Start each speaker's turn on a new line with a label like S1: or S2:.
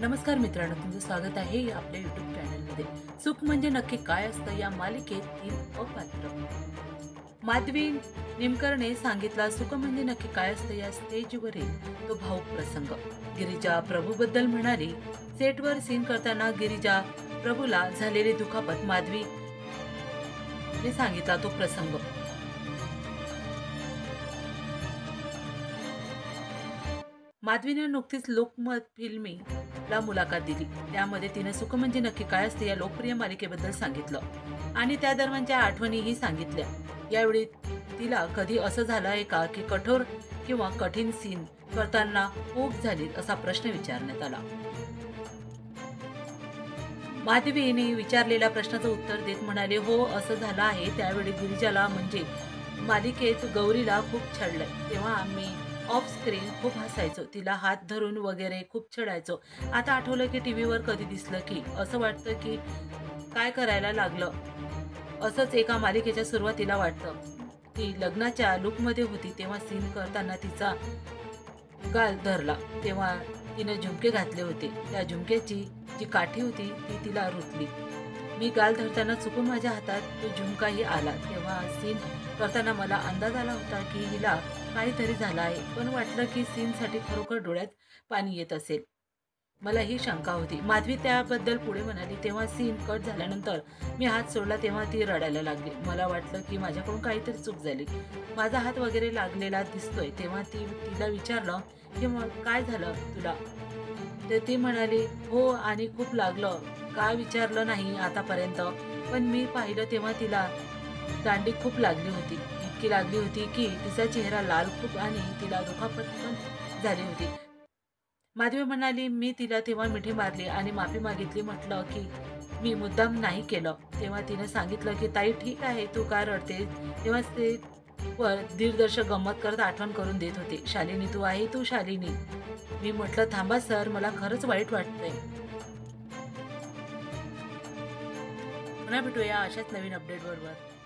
S1: नमस्कार मित्रांनो, तुमचं स्वागत आहे आपल्या YouTube चॅनलमध्ये. सुख म्हणजे नक्की काय असतं या मालिकेतील अपात्र. माधवी निमकरने सांगितला सुख म्हणजे नक्की काय असतं या स्टेजवरील तो भावूक प्रसंग. गिरिजा प्रभूबद्दल म्हणाली. सेटवर सीन करताना गिरिजा प्रभूला झालेली दुखापत माधवीने सांगितला तो प्रसंग. माधवीने नुकतीच लोकमत फिल्मीला मुलाखत दिली. त्यामध्ये तिने सुख म्हणजे नक्की काय असते या लोकप्रिय मालिकेबद्दल सांगितलं आणि त्या दरम्यानच्या आठवणीही सांगितल्या. यावेळी तिला कधी असं झालं आहे का की कठोर किंवा कठीण सीन करताना ऊब झाली असा प्रश्न विचारण्यात आला. माधवीने विचारलेल्या प्रश्नाचं उत्तर देत म्हणाले, हो असं झालं आहे. त्यावेळी गिरिजाला म्हणजे मालिकेत गौरीला खूप छळलंय. तेव्हा आम्ही ऑफ स्क्रीन खूप हसायचो, तिला हात धरून वगैरे खूप छळायचो. आता आठवलं की टीव्हीवर कधी दिसलं की असं वाटतं की काय करायला लागलं. असंच एका मालिकेच्या सुरुवातीला वाटतं. ती लग्नाच्या लुकमध्ये होती तेव्हा सीन करताना तिचा गाल धरला तेव्हा तिने झुमके घातले होते. त्या झुमक्याची जी काठी होती ती तिला रुतली. मी गाल धरताना चुकून माझ्या हातात तो झुमकाही आला. तेव्हा सीन करताना मला अंदाज आला होता की हिला काहीतरी झालं आहे, पण वाटलं की सीनसाठी खरोखर डोळ्यात पाणी येत असेल. मला ही शंका होती. माधवी त्याबद्दल पुढे म्हणाली. तेव्हा सीन कट झाल्यानंतर मी हात सोडला तेव्हा ती रडायला लागली. मला वाटलं की माझ्याकडून काहीतरी चूक झाली. माझा हात वगैरे लागलेला दिसतोय. तेव्हा तिला विचारलं की मग काय झालं तुला? तर ती म्हणाली, हो आणि खूप लागलं. काय विचारलं नाही आतापर्यंत, पण मी पाहिलं तेव्हा तिला दांडी खूप लागली होती. इतकी लागली होती की तिचा चेहरा लाल खूप आणि तिला दुखापत पण झाली होती. माधवी म्हणाली, मी तिला तेव्हा मिठी मारली आणि माफी मागितली. म्हटलं की मी मुद्दाम नाही केलं. तेव्हा तिने सांगितलं की ताई ठीक आहे, तू का रडतेस? तेव्हा ते वर दिग्दर्शक गंमत करत आठवण करून देत होते. शालिनी तू आहे तू शालिनी. मी म्हटलं थांबा सर, मला खरंच वाईट वाटतंय. पुन्हा भेटूया अशाच नवीन अपडेट बरोबर.